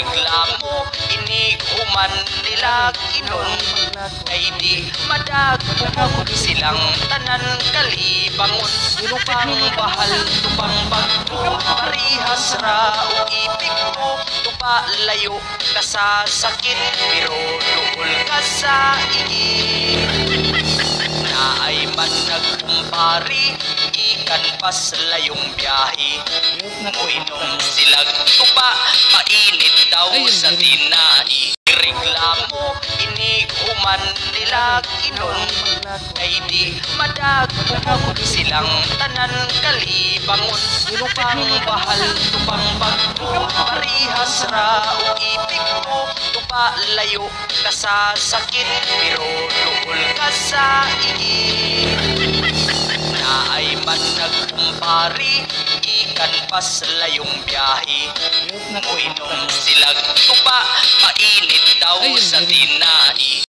reklamo inig human nila inon kay di madagpupong silang tanan kalibangon tupang bahal tupang bagto parihas ra o ipik mo tupa layo ka sa sakit pero duol ka sa igit naay man nagkumpari ikan pas layong biyahe muinom silag tupa mainit daw sa tinai reklamo inig human nila inon kay di madagpupong silang tanan kalibangon tupang bahal tupang bagto parihas ra o ipik mo tupa layo ka sa sakit pero duol ka sa igit naay man nagkumpari ikan pas layong biyahe muinom silag tupa mainit daw sa tinai